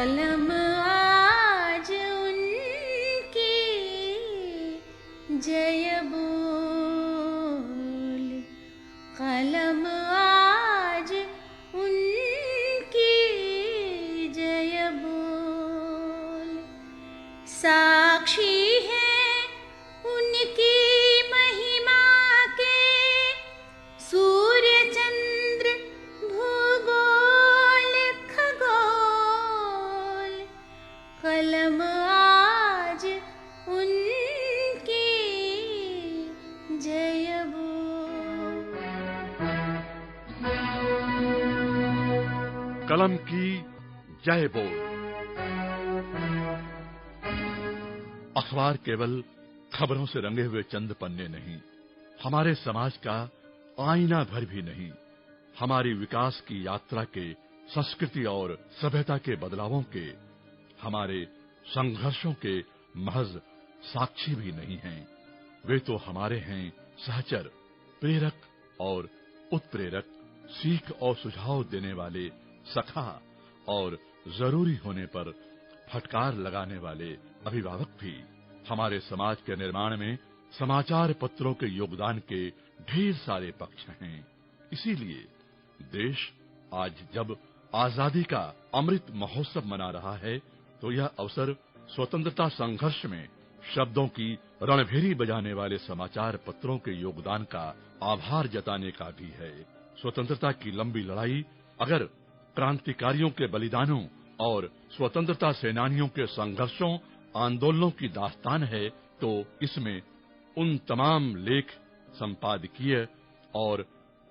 कलम आज उनकी जय बोल, कलम आज उनकी जय बोल। साक्षी है उनकी महिमा के सूर्य चंद्र भूगोल खगोल, कलम आज उनकी जय बोल। कलम की जय बोल। अखबार केवल खबरों से रंगे हुए चंद पन्ने नहीं, हमारे समाज का आईना भर भी नहीं, हमारी विकास की यात्रा के, संस्कृति और सभ्यता के बदलावों के, हमारे संघर्षों के महज साक्षी भी नहीं हैं। वे तो हमारे हैं सहचर, प्रेरक और उत्प्रेरक, सीख और सुझाव देने वाले सखा और जरूरी होने पर फटकार लगाने वाले अभिभावक भी। हमारे समाज के निर्माण में समाचार पत्रों के योगदान के ढेर सारे पक्ष हैं। इसीलिए देश आज जब आजादी का अमृत महोत्सव मना रहा है, तो यह अवसर स्वतंत्रता संघर्ष में शब्दों की रणभेरी बजाने वाले समाचार पत्रों के योगदान का आभार जताने का भी है। स्वतंत्रता की लंबी लड़ाई अगर क्रांतिकारियों के बलिदानों और स्वतंत्रता सेनानियों के संघर्षों, आंदोलनों की दास्तान है, तो इसमें उन तमाम लेख, संपादकीय और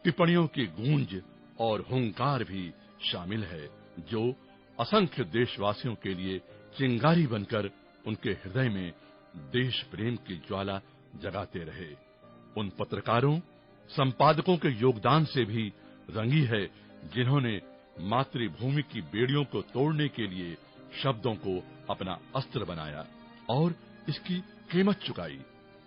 टिप्पणियों की गूंज और हुंकार भी शामिल है, जो असंख्य देशवासियों के लिए चिंगारी बनकर उनके हृदय में देश प्रेम की ज्वाला जगाते रहे। उन पत्रकारों, संपादकों के योगदान से भी रंगी है, जिन्होंने मातृभूमि की बेड़ियों को तोड़ने के लिए शब्दों को अपना अस्त्र बनाया और इसकी कीमत चुकाई,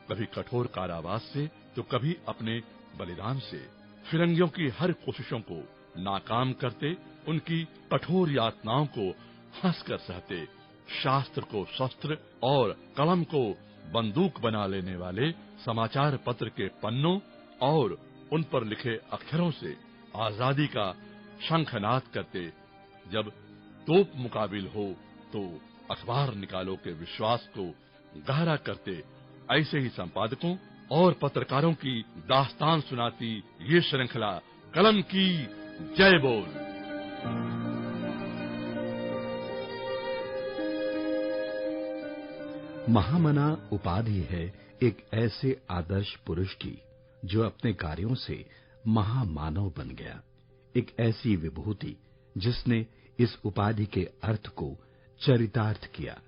कभी कठोर कारावास से तो कभी अपने बलिदान से। फिरंगियों की हर कोशिशों को नाकाम करते, उनकी कठोर यातनाओं को हंसकर सहते, शास्त्र को शस्त्र और कलम को बंदूक बना लेने वाले समाचार पत्र के पन्नों और उन पर लिखे अक्षरों से आजादी का शंखनाद करते। जब तोप मुकाबिल हो तो अखबार निकालो के विश्वास को गहरा करते, ऐसे ही संपादकों और पत्रकारों की दास्तान सुनाती ये श्रृंखला कलम की जय बोल। महामना उपाधि है एक ऐसे आदर्श पुरुष की जो अपने कार्यों से महामानव बन गया, एक ऐसी विभूति जिसने इस उपाधि के अर्थ को चरितार्थ किया।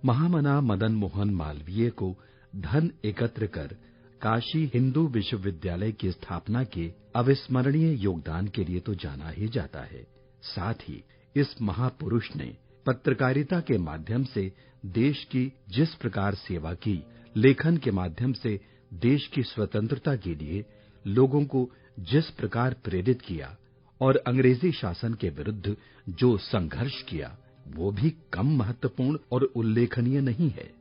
महामना मदन मोहन मालवीय को धन एकत्र कर काशी हिंदू विश्वविद्यालय की स्थापना के अविस्मरणीय योगदान के लिए तो जाना ही जाता है। साथ ही इस महापुरुष ने पत्रकारिता के माध्यम से देश की जिस प्रकार सेवा की, लेखन के माध्यम से देश की स्वतंत्रता के लिए लोगों को जिस प्रकार प्रेरित किया और अंग्रेजी शासन के विरुद्ध जो संघर्ष किया, वो भी कम महत्वपूर्ण और उल्लेखनीय नहीं है।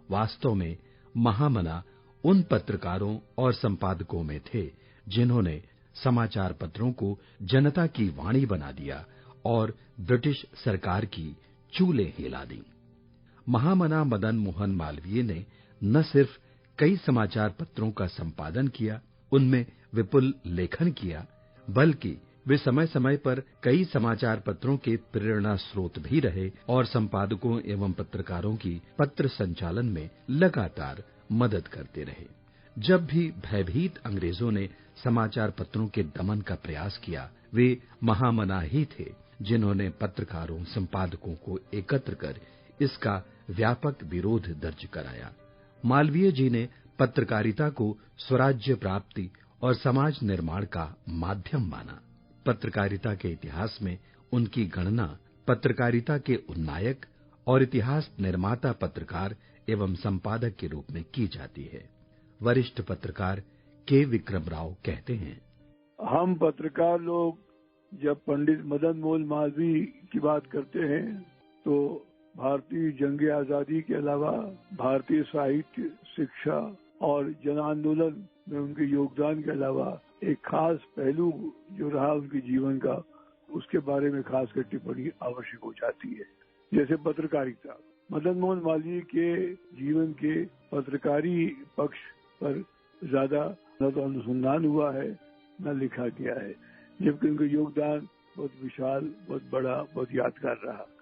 वास्तव में महामना उन पत्रकारों और संपादकों में थे जिन्होंने समाचार पत्रों को जनता की वाणी बना दिया और ब्रिटिश सरकार की चूलें हिला दी। महामना मदन मोहन मालवीय ने न सिर्फ कई समाचार पत्रों का संपादन किया, उनमें विपुल लेखन किया, बल्कि वे समय समय पर कई समाचार पत्रों के प्रेरणा स्रोत भी रहे और संपादकों एवं पत्रकारों की पत्र संचालन में लगातार मदद करते रहे। जब भी भयभीत अंग्रेजों ने समाचार पत्रों के दमन का प्रयास किया, वे महामना ही थे जिन्होंने पत्रकारों, संपादकों को एकत्र कर इसका व्यापक विरोध दर्ज कराया। मालवीय जी ने पत्रकारिता को स्वराज्य प्राप्ति और समाज निर्माण का माध्यम माना। पत्रकारिता के इतिहास में उनकी गणना पत्रकारिता के उन्नायक और इतिहास निर्माता पत्रकार एवं संपादक के रूप में की जाती है। वरिष्ठ पत्रकार के विक्रम राव कहते हैं, हम पत्रकार लोग जब पंडित मदन मोहन मालवीय की बात करते हैं तो भारतीय जंग आजादी के अलावा भारतीय साहित्य, शिक्षा और जन आंदोलन में उनके योगदान के अलावा एक खास पहलू जो रहा उनके जीवन का, उसके बारे में खासकर टिप्पणी आवश्यक हो जाती है। जैसे पत्रकारिता, मदन मोहन मालवीय के जीवन के पत्रकारी पक्ष पर ज्यादा न तो अनुसंधान हुआ है न लिखा गया है, जबकि उनका योगदान बहुत विशाल, बहुत बड़ा, बहुत यादगार रहा।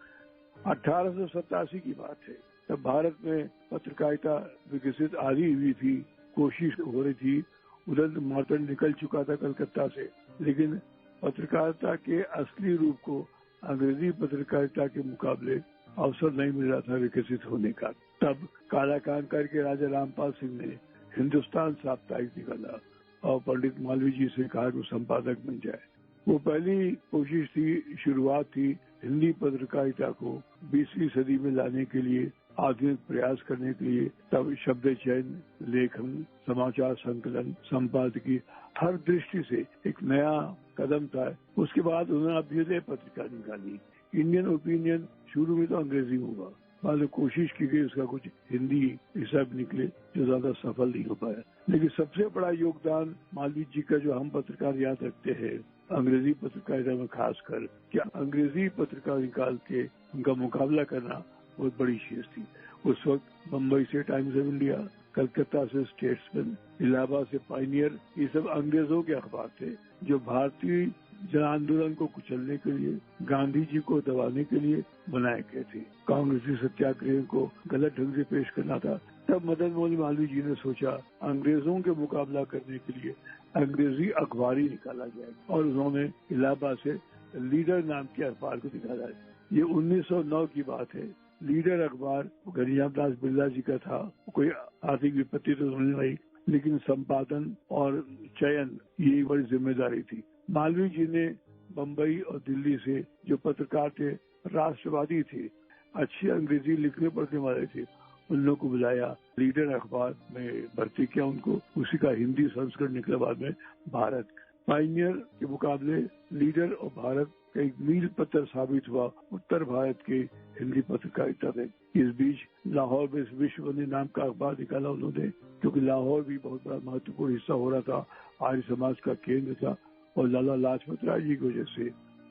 1887 की बात है, तब भारत में पत्रकारिता विकसित आदि हुई थी, कोशिश हो रही थी। उदंत मार्तंड निकल चुका था कलकत्ता से, लेकिन पत्रकारिता के असली रूप को अंग्रेजी पत्रकारिता के मुकाबले अवसर नहीं मिल रहा था विकसित होने का। तब काला कान करके राजा रामपाल सिंह ने हिंदुस्तान साप्ताहिक निकाला और पंडित मालवीय जी से कहा कि संपादक बन जाए। वो पहली कोशिश थी, शुरुआत थी हिंदी पत्रकारिता को 20वीं सदी में लाने के लिए, आधुनिक प्रयास करने के लिए। तब शब्द चयन, लेखन, समाचार संकलन, संपादकीय, हर दृष्टि से एक नया कदम था। उसके बाद उन्होंने अभ्युदय पत्रिका निकाली। इंडियन ओपिनियन शुरू में तो अंग्रेजी होगा, बाद में कोशिश की गई उसका कुछ हिंदी हिस्सा भी निकले, जो ज्यादा सफल नहीं हो पाया। लेकिन सबसे बड़ा योगदान मालवीय जी का जो हम पत्रकार याद रखते हैं अंग्रेजी पत्रकारिता में, खासकर कि अंग्रेजी पत्रकार निकाल के उनका मुकाबला करना बहुत बड़ी चीज थी। उस वक्त बम्बई से टाइम्स ऑफ इंडिया, कलकत्ता से स्टेट्समैन, इलाहाबाद से पायनियर, ये सब अंग्रेजों के अखबार थे जो भारतीय जन आंदोलन को कुचलने के लिए, गांधी जी को दबाने के लिए बनाए गए थे। कांग्रेसी सत्याग्रह को गलत ढंग से पेश करना था। तब मदन मोहन मालवीय जी ने सोचा अंग्रेजों के मुकाबला करने के लिए अंग्रेजी अखबार ही निकाला जाए, और उन्होंने इलाहाबाद से लीडर नाम के अखबार को निकाला। ये 1909 की बात है। लीडर अखबार घनश्याम दास बिरला जी का था। कोई आर्थिक विपत्ति तो नहीं, लेकिन संपादन और चयन ये बड़ी जिम्मेदारी थी। मालवीय जी ने बम्बई और दिल्ली से जो पत्रकार थे, राष्ट्रवादी थे, अच्छी अंग्रेजी लिखने पढ़ने वाले थे, उन लोगों को बुलाया, लीडर अखबार में भर्ती किया उनको। उसी का हिंदी संस्करण निकला बाद में भारत। पायनियर के मुकाबले लीडर और भारत का एक मील पत्थर साबित हुआ उत्तर भारत के हिंदी पत्रकारिता में। इस बीच लाहौर में विश्वबंदी नाम का अखबार निकाला उन्होंने, क्योंकि लाहौर भी बहुत बड़ा महत्वपूर्ण हिस्सा हो रहा था, आर्य समाज का केंद्र था। और लाला लाजपत राय जी की वजह से,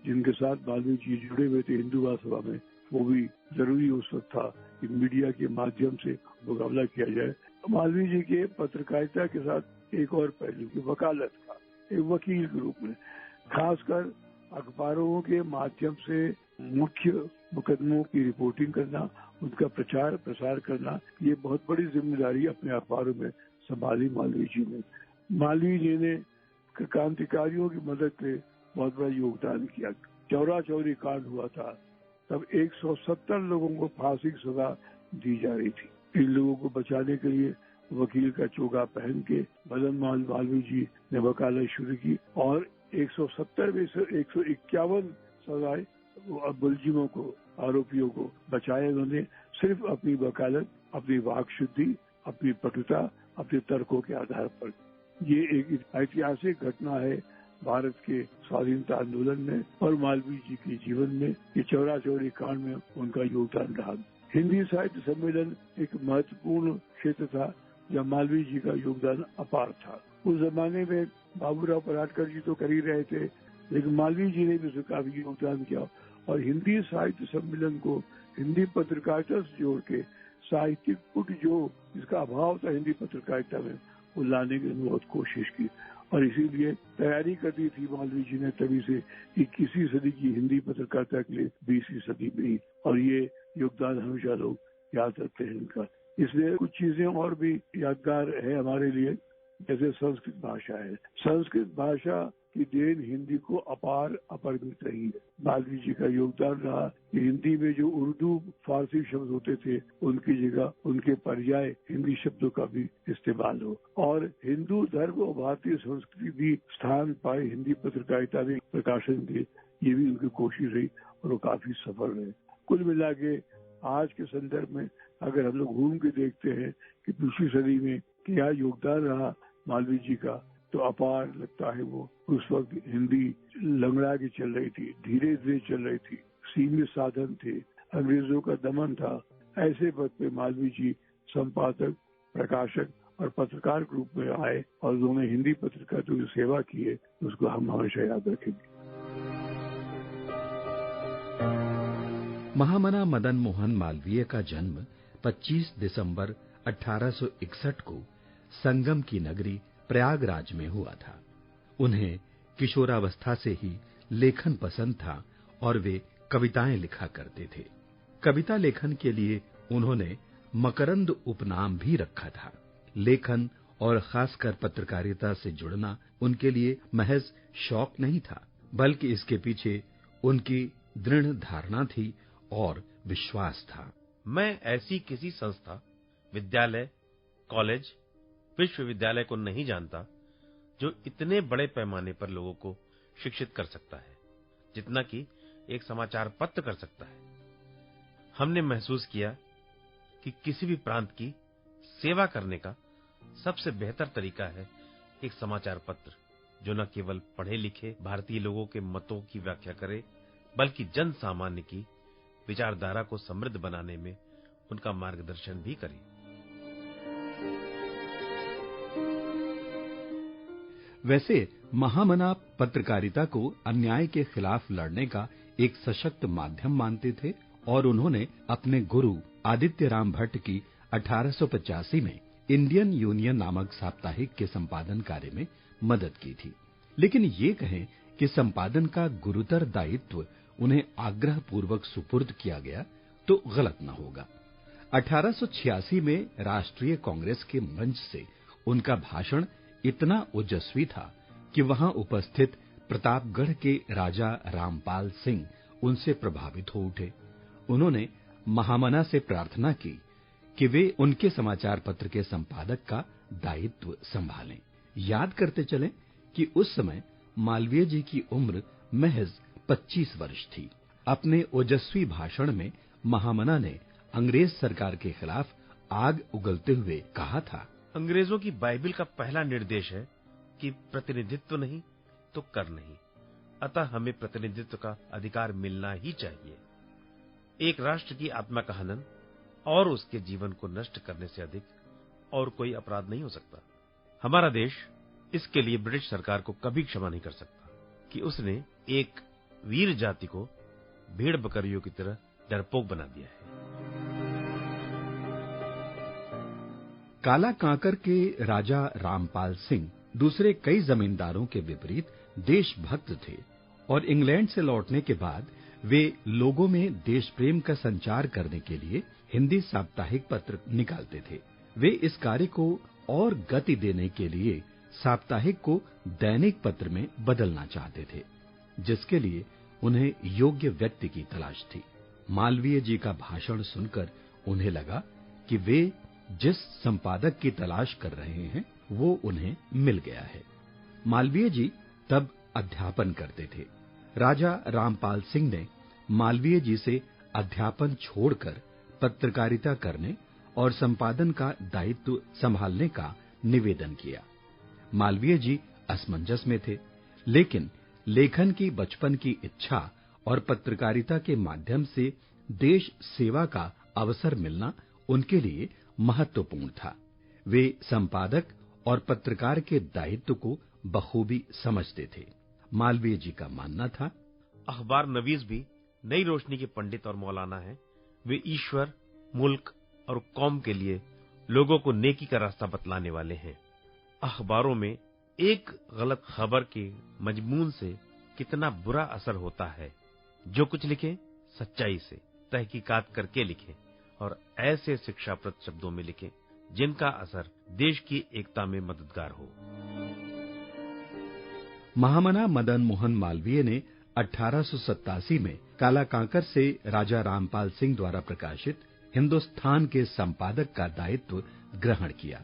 जिनके साथ मालवीय जी जुड़े हुए थे हिंदू महासभा में, वो भी जरूरी उस वक्त था कि मीडिया के माध्यम से मुकाबला किया जाए। मालवीय जी के पत्रकारिता के साथ एक और पहलू की वकालत का, एक वकील के रूप में, खासकर अखबारों के माध्यम से मुख्य मुकदमों की रिपोर्टिंग करना, उनका प्रचार प्रसार करना, ये बहुत बड़ी जिम्मेदारी अपने अखबारों में संभाली मालवीय जी ने। मालवीय जी ने क्रांतिकारियों की मदद में बहुत बड़ा योगदान किया। चौरा चौरी कांड हुआ था, तब 170 लोगों को फांसी की सजा दी जा रही थी। इन लोगों को बचाने के लिए वकील का चोगा पहन के मदन मोहन मालवीय जी ने वकालत शुरू की, और 170 में से 151 सजाए मुलजिमों को, आरोपियों को बचाया उन्होंने, सिर्फ अपनी वकालत, अपनी वाक शुद्धि, अपनी पटुता, अपने तर्कों के आधार पर। ये एक ऐतिहासिक घटना है भारत के स्वाधीनता आंदोलन में और मालवीय जी के जीवन में। ये चौरा चौरी कांड में उनका योगदान रहा। हिंदी साहित्य सम्मेलन एक महत्वपूर्ण क्षेत्र था जहाँ मालवीय जी का योगदान अपार था। उस जमाने में बाबूराव पराडकर जी तो कर ही रहे थे, लेकिन मालवीय जी ने भी उसमें काफी योगदान किया, और हिंदी साहित्य सम्मेलन को हिंदी पत्रकारिता से जोड़ के साहित्यिक पुट जो जिसका अभाव था हिंदी पत्रकारिता में, वो लाने की बहुत कोशिश की। और इसीलिए तैयारी कर दी थी मालवीय जी ने तभी से 21वीं सदी की हिंदी पत्रकारिता के लिए 20वीं सदी में ही, और ये योगदान हमेशा लोग याद रखते हैं इनका। इसलिए कुछ चीजें और भी यादगार है हमारे लिए, जैसे संस्कृत भाषा है। संस्कृत भाषा की देन हिंदी को अपार अपरिमित रही है। मालवीय जी का योगदान रहा कि हिंदी में जो उर्दू फारसी शब्द होते थे, उनकी जगह उनके पर्याय हिंदी शब्दों का भी इस्तेमाल हो, और हिंदू धर्म और भारतीय संस्कृति भी स्थान पाए हिंदी पत्रकारिता में प्रकाशन के। ये भी उनकी कोशिश रही और वो काफी सफल रहे। कुल मिला के आज के संदर्भ में अगर हम लोग घूम के देखते हैं कि 20वीं सदी में क्या योगदान रहा मालवीय जी का, तो अपार लगता है। वो उस वक्त हिंदी लंगड़ा के चल रही थी, धीरे धीरे चल रही थी, सीमित साधन थे, अंग्रेजों का दमन था, ऐसे पद पे मालवीय जी संपादक, प्रकाशक और पत्रकार के रूप में आए और उन्होंने हिंदी पत्रिका की जो सेवा की है उसको हम हमेशा याद रखेंगे। महामना मदन मोहन मालवीय का जन्म 25 दिसंबर 1861 को संगम की नगरी प्रयागराज में हुआ था। उन्हें किशोरावस्था से ही लेखन पसंद था और वे कविताएं लिखा करते थे। कविता लेखन के लिए उन्होंने मकरंद उपनाम भी रखा था। लेखन और खासकर पत्रकारिता से जुड़ना उनके लिए महज शौक नहीं था, बल्कि इसके पीछे उनकी दृढ़ धारणा थी और विश्वास था। मैं ऐसी किसी संस्था, विद्यालय, कॉलेज, विश्वविद्यालय को नहीं जानता जो इतने बड़े पैमाने पर लोगों को शिक्षित कर सकता है जितना कि एक समाचार पत्र कर सकता है। हमने महसूस किया कि किसी भी प्रांत की सेवा करने का सबसे बेहतर तरीका है एक समाचार पत्र जो न केवल पढ़े लिखे भारतीय लोगों के मतों की व्याख्या करे, बल्कि जन सामान्य की विचारधारा को समृद्ध बनाने में उनका मार्गदर्शन भी करे। वैसे महामना पत्रकारिता को अन्याय के खिलाफ लड़ने का एक सशक्त माध्यम मानते थे और उन्होंने अपने गुरु आदित्य राम भट्ट की 1885 में इंडियन यूनियन नामक साप्ताहिक के संपादन कार्य में मदद की थी। लेकिन ये कहें कि संपादन का गुरुतर दायित्व उन्हें आग्रह पूर्वक सुपुर्द किया गया तो गलत न होगा। 1886 में राष्ट्रीय कांग्रेस के मंच से उनका भाषण इतना ओजस्वी था कि वहां उपस्थित प्रतापगढ़ के राजा रामपाल सिंह उनसे प्रभावित हो उठे। उन्होंने महामना से प्रार्थना की कि वे उनके समाचार पत्र के संपादक का दायित्व संभालें। याद करते चलें कि उस समय मालवीय जी की उम्र महज 25 वर्ष थी। अपने ओजस्वी भाषण में महामना ने अंग्रेज सरकार के खिलाफ आग उगलते हुए कहा था, अंग्रेजों की बाइबिल का पहला निर्देश है कि प्रतिनिधित्व नहीं तो कर नहीं, अतः हमें प्रतिनिधित्व का अधिकार मिलना ही चाहिए। एक राष्ट्र की आत्मा का हनन और उसके जीवन को नष्ट करने से अधिक और कोई अपराध नहीं हो सकता। हमारा देश इसके लिए ब्रिटिश सरकार को कभी क्षमा नहीं कर सकता कि उसने एक वीर जाति को भेड़ बकरियों की तरह डरपोक बना दिया है। काला कांकर के राजा रामपाल सिंह दूसरे कई जमींदारों के विपरीत देशभक्त थे और इंग्लैंड से लौटने के बाद वे लोगों में देश प्रेम का संचार करने के लिए हिंदी साप्ताहिक पत्र निकालते थे। वे इस कार्य को और गति देने के लिए साप्ताहिक को दैनिक पत्र में बदलना चाहते थे, जिसके लिए उन्हें योग्य व्यक्ति की तलाश थी। मालवीय जी का भाषण सुनकर उन्हें लगा कि वे जिस संपादक की तलाश कर रहे हैं वो उन्हें मिल गया है। मालवीय जी तब अध्यापन करते थे। राजा रामपाल सिंह ने मालवीय जी से अध्यापन छोड़कर पत्रकारिता करने और संपादन का दायित्व संभालने का निवेदन किया। मालवीय जी असमंजस में थे, लेकिन लेखन की बचपन की इच्छा और पत्रकारिता के माध्यम से देश सेवा का अवसर मिलना उनके लिए महत्वपूर्ण था। वे संपादक और पत्रकार के दायित्व को बखूबी समझते थे। मालवीय जी का मानना था, अखबार नवीस भी नई रोशनी के पंडित और मौलाना हैं। वे ईश्वर, मुल्क और कौम के लिए लोगों को नेकी का रास्ता बतलाने वाले हैं। अखबारों में एक गलत खबर के मजमून से कितना बुरा असर होता है। जो कुछ लिखें सच्चाई से तहकीकात करके लिखें और ऐसे शिक्षाप्रद शब्दों में लिखें जिनका असर देश की एकता में मददगार हो। महामना मदन मोहन मालवीय ने 1887 में काला कांकर से राजा रामपाल सिंह द्वारा प्रकाशित हिंदुस्तान के संपादक का दायित्व ग्रहण किया।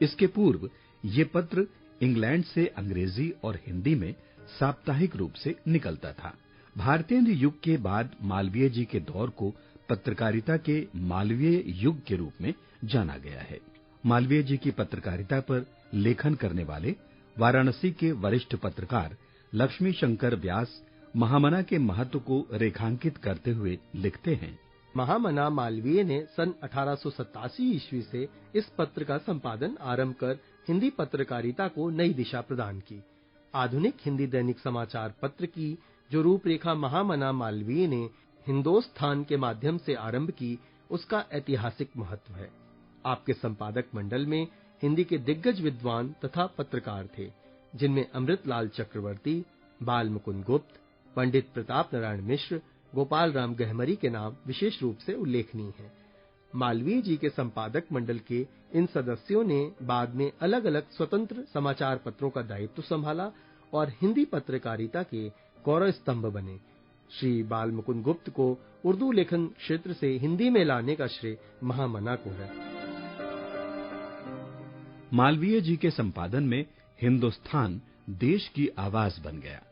इसके पूर्व ये पत्र इंग्लैंड से अंग्रेजी और हिंदी में साप्ताहिक रूप से निकलता था। भारतीय युग के बाद मालवीय जी के दौर को पत्रकारिता के मालवीय युग के रूप में जाना गया है। मालवीय जी की पत्रकारिता पर लेखन करने वाले वाराणसी के वरिष्ठ पत्रकार लक्ष्मी शंकर व्यास महामना के महत्व को रेखांकित करते हुए लिखते हैं, महामना मालवीय ने सन 1887 ईस्वी से इस पत्र का संपादन आरंभ कर हिंदी पत्रकारिता को नई दिशा प्रदान की। आधुनिक हिंदी दैनिक समाचार पत्र की जो रूपरेखा महामना मालवीय ने हिंदुस्तान के माध्यम से आरंभ की, उसका ऐतिहासिक महत्व है। आपके संपादक मंडल में हिंदी के दिग्गज विद्वान तथा पत्रकार थे, जिनमें अमृतलाल चक्रवर्ती, बाल मुकुंद गुप्त, पंडित प्रताप नारायण मिश्र, गोपाल राम गहमरी के नाम विशेष रूप से उल्लेखनीय हैं। मालवीय जी के संपादक मंडल के इन सदस्यों ने बाद में अलग-अलग स्वतंत्र समाचार पत्रों का दायित्व संभाला और हिंदी पत्रकारिता के गौरव स्तंभ बने। श्री बाल मुकुंद गुप्त को उर्दू लेखन क्षेत्र से हिंदी में लाने का श्रेय महामना को है। मालवीय जी के संपादन में हिंदुस्तान देश की आवाज बन गया।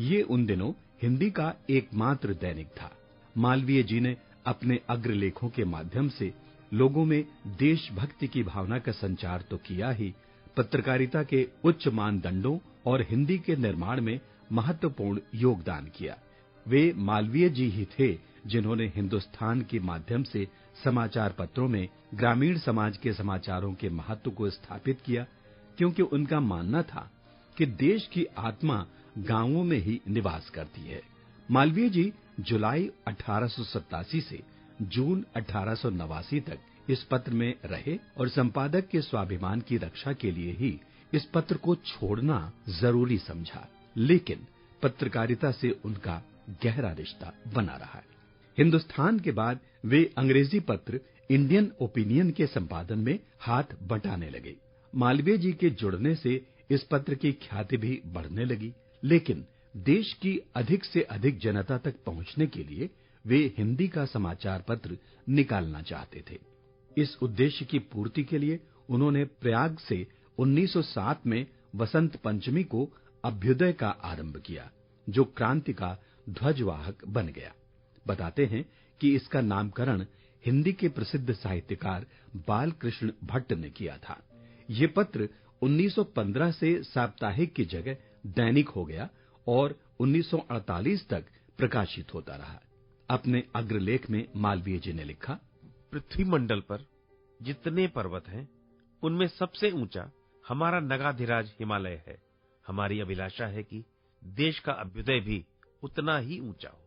ये उन दिनों हिंदी का एकमात्र दैनिक था। मालवीय जी ने अपने अग्रलेखों के माध्यम से लोगों में देशभक्ति की भावना का संचार तो किया ही, पत्रकारिता के उच्च मानदंडों और हिंदी के निर्माण में महत्वपूर्ण योगदान किया। वे मालवीय जी ही थे जिन्होंने हिंदुस्तान के माध्यम से समाचार पत्रों में ग्रामीण समाज के समाचारों के महत्व को स्थापित किया, क्योंकि उनका मानना था कि देश की आत्मा गांवों में ही निवास करती है। मालवीय जी जुलाई 1887 से जून 1889 तक इस पत्र में रहे और संपादक के स्वाभिमान की रक्षा के लिए ही इस पत्र को छोड़ना जरूरी समझा, लेकिन पत्रकारिता से उनका गहरा रिश्ता बना रहा है। हिंदुस्तान के बाद वे अंग्रेजी पत्र इंडियन ओपिनियन के संपादन में हाथ बटाने लगे। मालवीय जी के जुड़ने से इस पत्र की ख्याति भी बढ़ने लगी, लेकिन देश की अधिक से अधिक जनता तक पहुंचने के लिए वे हिंदी का समाचार पत्र निकालना चाहते थे। इस उद्देश्य की पूर्ति के लिए उन्होंने प्रयाग से 1907 में वसंत पंचमी को अभ्युदय का आरंभ किया, जो क्रांति का ध्वजवाहक बन गया। बताते हैं कि इसका नामकरण हिंदी के प्रसिद्ध साहित्यकार बालकृष्ण भट्ट ने किया था। ये पत्र 1915 से साप्ताहिक की जगह दैनिक हो गया और 1948 तक प्रकाशित होता रहा। अपने अग्रलेख में मालवीय जी ने लिखा, पृथ्वी मंडल पर जितने पर्वत हैं, उनमें सबसे ऊंचा हमारा नगाधिराज हिमालय है। हमारी अभिलाषा है कि देश का अभ्युदय भी उतना ही ऊंचा हो।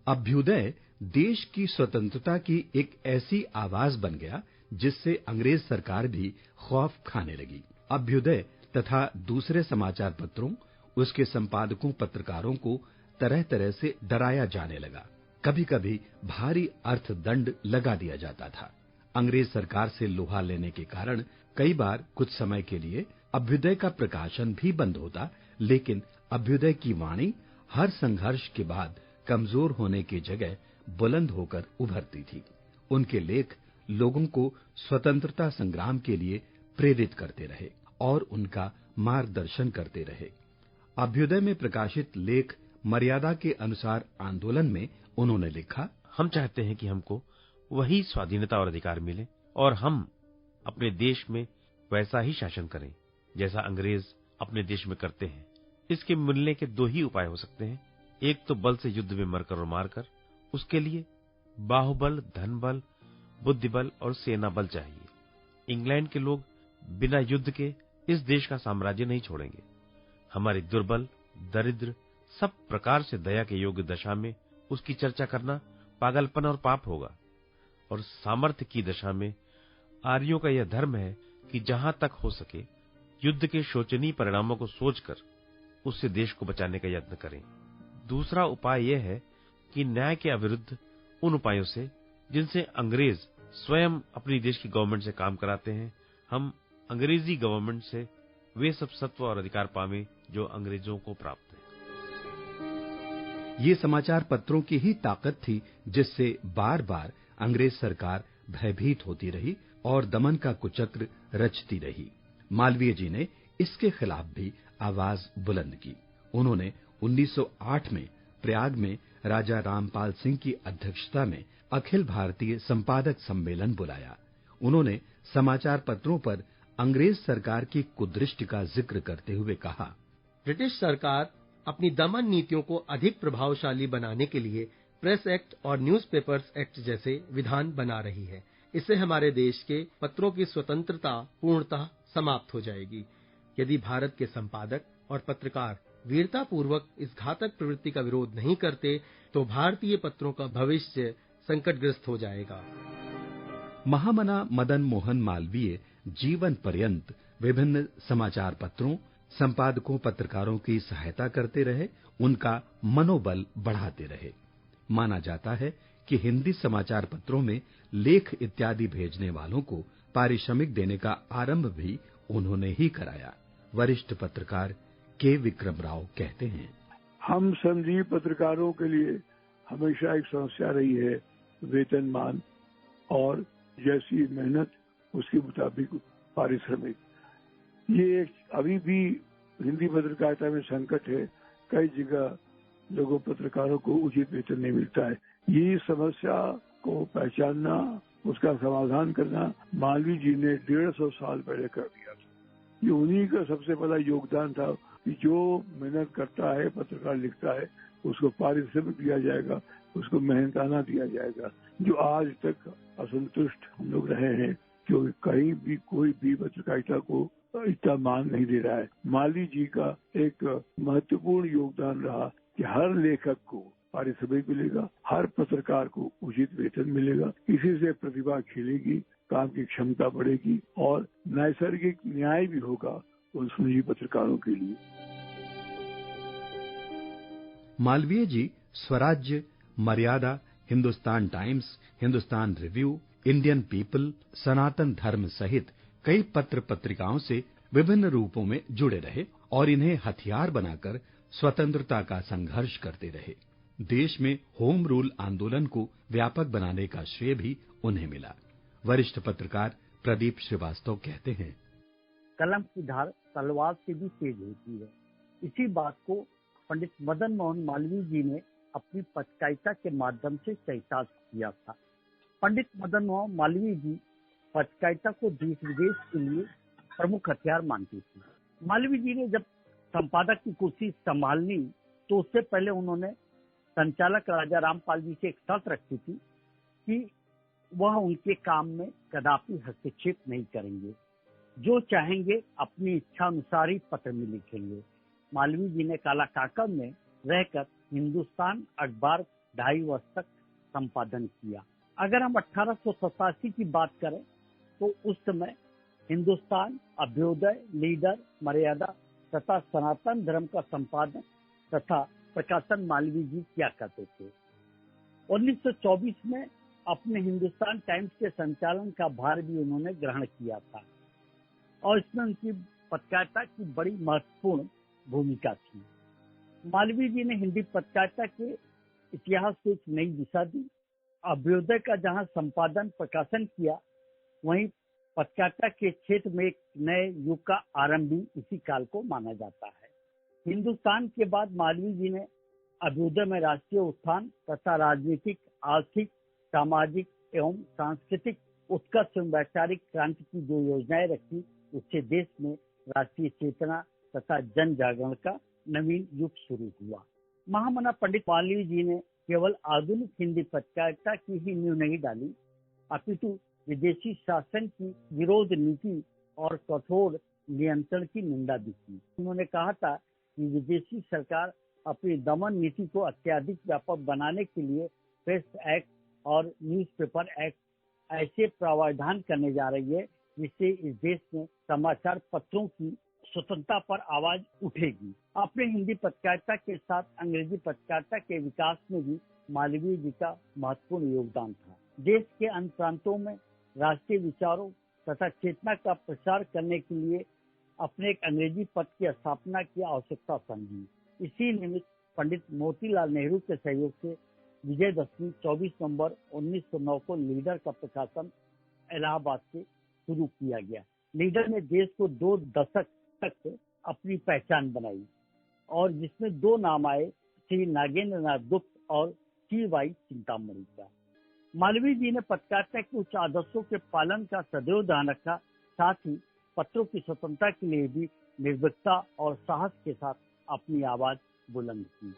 अभ्युदय देश की स्वतंत्रता की एक ऐसी आवाज बन गया जिससे अंग्रेज सरकार भी खौफ खाने लगी। अभ्युदय तथा दूसरे समाचार पत्रों, उसके संपादकों, पत्रकारों को तरह तरह से डराया जाने लगा। कभी-कभी भारी अर्थदंड लगा दिया जाता था। अंग्रेज सरकार से लोहा लेने के कारण कई बार कुछ समय के लिए अभ्युदय का प्रकाशन भी बंद होता, लेकिन अभ्युदय की वाणी हर संघर्ष के बाद कमजोर होने की जगह बुलंद होकर उभरती थी। उनके लेख लोगों को स्वतंत्रता संग्राम के लिए प्रेरित करते रहे और उनका मार्गदर्शन करते रहे। अभ्युदय में प्रकाशित लेख मर्यादा के अनुसार आंदोलन में उन्होंने लिखा, हम चाहते हैं कि हमको वही स्वाधीनता और अधिकार मिले और हम अपने देश में वैसा ही शासन करें जैसा अंग्रेज अपने देश में करते हैं। इसके मिलने के दो ही उपाय हो सकते हैं, एक तो बल से युद्ध में मरकर और मारकर। उसके लिए बाहुबल, धनबल, बुद्धिबल और सेना बल चाहिए। इंग्लैंड के लोग बिना युद्ध के इस देश का साम्राज्य नहीं छोड़ेंगे। हमारी दुर्बल, दरिद्र, सब प्रकार से दया के योग्य दशा में उसकी चर्चा करना पागलपन और पाप होगा। और सामर्थ्य की दशा में आर्यों का यह धर्म है कि जहां तक हो सके युद्ध के शोचनीय परिणामों को सोचकर उससे देश को बचाने का यत्न करें। दूसरा उपाय यह है कि न्याय के अविरुद्ध उन उपायों से जिनसे अंग्रेज स्वयं अपनी देश की गवर्नमेंट से काम कराते हैं, हम अंग्रेजी गवर्नमेंट से वे सब सत्व और अधिकार पावें जो अंग्रेजों को प्राप्त है। ये समाचार पत्रों की ही ताकत थी जिससे बार बार अंग्रेज सरकार भयभीत होती रही और दमन का कुचक्र रचती रही। मालवीय जी ने इसके खिलाफ भी आवाज बुलंद की। उन्होंने 1908 में प्रयाग में राजा रामपाल सिंह की अध्यक्षता में अखिल भारतीय संपादक सम्मेलन बुलाया। उन्होंने समाचार पत्रों पर अंग्रेज सरकार की कुदृष्टि का जिक्र करते हुए कहा, ब्रिटिश सरकार अपनी दमन नीतियों को अधिक प्रभावशाली बनाने के लिए प्रेस एक्ट और न्यूज़पेपर्स एक्ट जैसे विधान बना रही है। इससे हमारे देश के पत्रों की स्वतंत्रता पूर्णतः समाप्त हो जाएगी। यदि भारत के संपादक और पत्रकार वीरतापूर्वक इस घातक प्रवृत्ति का विरोध नहीं करते तो भारतीय पत्रों का भविष्य संकटग्रस्त हो जाएगा। महामना मदन मोहन मालवीय जीवन पर्यंत विभिन्न समाचार पत्रों, संपादकों, पत्रकारों की सहायता करते रहे, उनका मनोबल बढ़ाते रहे। माना जाता है कि हिंदी समाचार पत्रों में लेख इत्यादि भेजने वालों को पारिश्रमिक देने का आरंभ भी उन्होंने ही कराया। वरिष्ठ पत्रकार के विक्रम राव कहते हैं, हम श्रमजीवी पत्रकारों के लिए हमेशा एक समस्या रही है वेतनमान और जैसी मेहनत उसके मुताबिक पारिश्रमिक। ये अभी भी हिंदी पत्रकारिता में संकट है। कई जगह लोगों पत्रकारों को उचित वेतन नहीं मिलता है। ये समस्या को पहचानना, उसका समाधान करना मालवीय जी ने 150 साल पहले कर दिया था। ये उन्हीं का सबसे बड़ा योगदान था कि जो मेहनत करता है, पत्रकार लिखता है, उसको पारिश्रमिक दिया जाएगा, उसको मेहनताना दिया जाएगा। जो आज तक असंतुष्ट हम लोग रहे हैं क्योंकि कहीं भी कोई भी पत्रकारिता को इतना मान नहीं दे रहा है। मालवीय जी का एक महत्वपूर्ण योगदान रहा कि हर लेखक को पारिश्रमिक मिलेगा, हर पत्रकार को उचित वेतन मिलेगा। इसी से प्रतिभा खिलेगी, काम की क्षमता बढ़ेगी और नैसर्गिक न्याय भी होगा उन श्रमजीवी पत्रकारों के लिए। Malviya ji Swarajya, Maryada, Hindustan Times, Hindustan Review, Indian People, Sanatan Dharma सहित कई पत्र पत्रिकाओं से विभिन्न रूपों में जुड़े रहे और इन्हें हथियार बनाकर स्वतंत्रता का संघर्ष करते रहे। देश में होम रूल आंदोलन को व्यापक बनाने का श्रेय भी उन्हें मिला। वरिष्ठ पत्रकार प्रदीप श्रीवास्तव कहते हैं, कलम की धार तलवार से भी तेज होती है। इसी बात को पंडित मदन मोहन मालवीय जी ने अपनी पत्रकारिता के माध्यम से चरितार्थ किया था। पंडित मदन मोहन मालवीय जी पत्रकारिता को देश विदेश के लिए प्रमुख हथियार मानते थे। मालवीय जी ने जब संपादक की कुर्सी संभालनी तो उससे पहले उन्होंने संचालक राजा रामपाल जी से एक शर्त रखी थी कि वह उनके काम में कदापि हस्तक्षेप नहीं करेंगे, जो चाहेंगे अपनी इच्छा अनुसार ही पत्र में लिखेंगे। मालवीय जी ने काला काकड़ में रहकर हिंदुस्तान अखबार 2.5 वर्ष तक संपादन किया। अगर हम 1887 की बात करें तो उस समय हिंदुस्तान, अभ्युदय, लीडर, मर्यादा तथा सनातन धर्म का संपादन तथा प्रकाशन मालवीय जी किया करते थे। 1924 में अपने हिंदुस्तान टाइम्स के संचालन का भार भी उन्होंने ग्रहण किया था और इसमें उनकी पत्रकारिता की बड़ी महत्वपूर्ण भूमिका थी। मालवीय जी ने हिंदी पत्रकारिता के इतिहास को एक नई दिशा दी। अभ्युदय का जहां संपादन प्रकाशन किया, वहीं पत्रकारिता के क्षेत्र में एक नए युग का आरंभ भी इसी काल को माना जाता है। हिंदुस्तान के बाद मालवीय जी ने अभ्युदय में राष्ट्रीय उत्थान तथा राजनीतिक, आर्थिक, सामाजिक एवं सांस्कृतिक उत्कर्ष एवं वैचारिक क्रांति की जो योजनाएं रखी, उससे देश में राष्ट्रीय चेतना तथा जन जागरण का नवीन युग शुरू हुआ। महामना पंडित मालवीय जी ने केवल आधुनिक हिंदी पत्रकारिता की ही नींव नहीं डाली, अपितु विदेशी शासन की विरोध नीति और कठोर नियंत्रण की निंदा भी की। उन्होंने कहा था कि विदेशी सरकार अपनी दमन नीति को अत्यधिक व्यापक बनाने के लिए प्रेस एक्ट और न्यूज़पेपर एक्ट ऐसे प्रावधान करने जा रही है जिससे इस देश में समाचार पत्रों की स्वतंत्रता पर आवाज उठेगी। अपने हिंदी पत्रकारिता के साथ अंग्रेजी पत्रकारिता के विकास में भी मालवीय जी का महत्वपूर्ण योगदान था। देश के अन्य प्रांतों में राष्ट्रीय विचारों तथा चेतना का प्रसार करने के लिए अपने एक अंग्रेजी पत्र की स्थापना की आवश्यकता समझी। इसी निमित्त पंडित मोतीलाल नेहरू के सहयोग से विजयदशमी 24 नवंबर 1909 को लीडर का प्रकाशन इलाहाबाद से शुरू किया गया। लीडर ने देश को 2 दशक तक अपनी पहचान बनाई और जिसमें 2 नाम आए, श्री नागेंद्र नाथ गुप्त और T.Y. चिंतामणि का। मालवीय जी ने पत्रकारिता के उच्च आदर्शों के पालन का सदैव ध्यान रखा, साथ ही पत्रों की स्वतंत्रता के लिए भी निर्भीकता और साहस के साथ अपनी आवाज बुलंद की।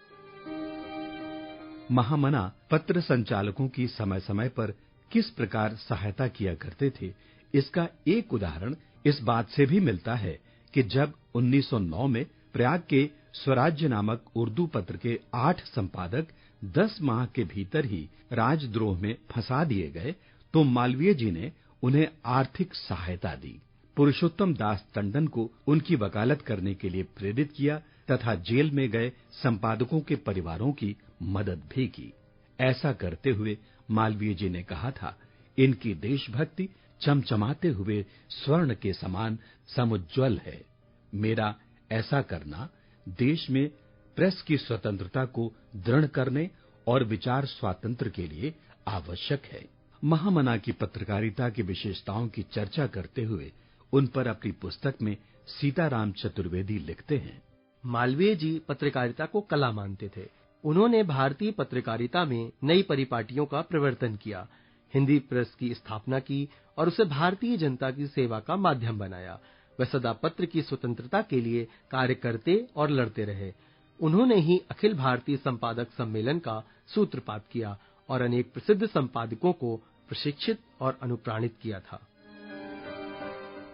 महामना पत्र संचालकों की समय समय पर किस प्रकार सहायता किया करते थे, इसका एक उदाहरण इस बात से भी मिलता है कि जब 1909 में प्रयाग के स्वराज्य नामक उर्दू पत्र के 8 संपादक 10 माह के भीतर ही राजद्रोह में फंसा दिए गए, तो मालवीय जी ने उन्हें आर्थिक सहायता दी, पुरुषोत्तम दास टंडन को उनकी वकालत करने के लिए प्रेरित किया तथा जेल में गए संपादकों के परिवारों की मदद भी की। ऐसा करते हुए मालवीय जी ने कहा था, इनकी देशभक्ति चमचमाते हुए स्वर्ण के समान समुज्ज्वल है। मेरा ऐसा करना देश में प्रेस की स्वतंत्रता को दृढ़ करने और विचार स्वातंत्र्य के लिए आवश्यक है। महामना की पत्रकारिता की विशेषताओं की चर्चा करते हुए उन पर अपनी पुस्तक में सीताराम चतुर्वेदी लिखते हैं, मालवीय जी पत्रकारिता को कला मानते थे। उन्होंने भारतीय पत्रकारिता में नई परिपाटियों का प्रवर्तन किया, हिंदी प्रेस की स्थापना की और उसे भारतीय जनता की सेवा का माध्यम बनाया। वे सदा पत्र की स्वतंत्रता के लिए कार्य करते और लड़ते रहे। उन्होंने ही अखिल भारतीय संपादक सम्मेलन का सूत्रपात किया और अनेक प्रसिद्ध संपादकों को प्रशिक्षित और अनुप्राणित किया था।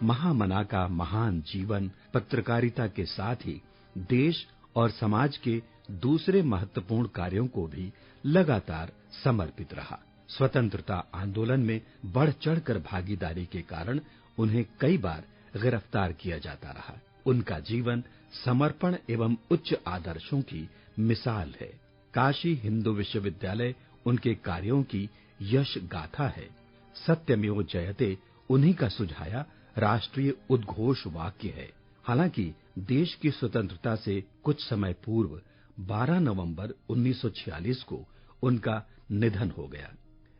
महामना का महान जीवन पत्रकारिता के साथ ही देश और समाज के दूसरे महत्वपूर्ण कार्यों को भी लगातार समर्पित रहा। स्वतंत्रता आंदोलन में बढ़ चढ़कर भागीदारी के कारण उन्हें कई बार गिरफ्तार किया जाता रहा। उनका जीवन समर्पण एवं उच्च आदर्शों की मिसाल है। काशी हिंदू विश्वविद्यालय उनके कार्यों की यश गाथा है। सत्यमेव जयते उन्हीं का सुझाया राष्ट्रीय उद्घोष वाक्य है। हालांकि देश की स्वतंत्रता से कुछ समय पूर्व 12 नवंबर 1946 को उनका निधन हो गया।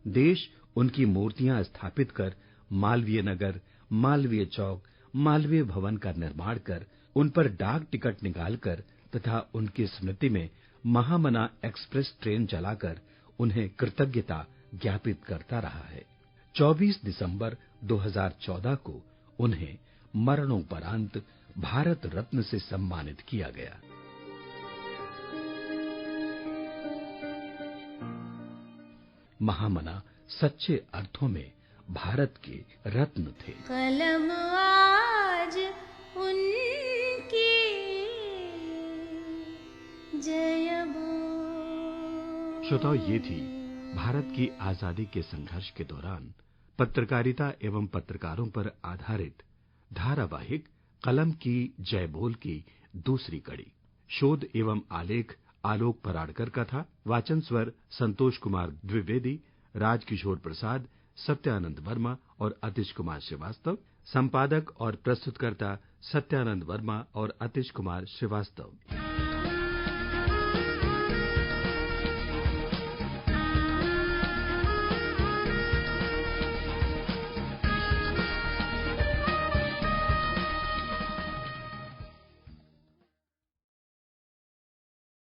देश उनकी मूर्तियां स्थापित कर मालवीय नगर, मालवीय चौक, मालवीय भवन का निर्माण कर उन पर डाक टिकट निकालकर तथा उनकी स्मृति में महामना एक्सप्रेस ट्रेन चलाकर उन्हें कृतज्ञता ज्ञापित करता रहा है। 24 दिसंबर 2014 को उन्हें मरणोपरांत भारत रत्न से सम्मानित किया गया। महामना सच्चे अर्थों में भारत के रत्न थे। कलम आज उनकी जय बोल। श्रोताओ, ये थी भारत की आजादी के संघर्ष के दौरान पत्रकारिता एवं पत्रकारों पर आधारित धारावाहिक कलम की जय बोल की दूसरी कड़ी। शोध एवं आलेख आलोक पराड़कर का था। वाचन स्वर संतोष कुमार द्विवेदी, राजकिशोर प्रसाद, सत्यानंद वर्मा और अतिश कुमार श्रीवास्तव। संपादक और प्रस्तुतकर्ता सत्यानंद वर्मा और अतिश कुमार श्रीवास्तव।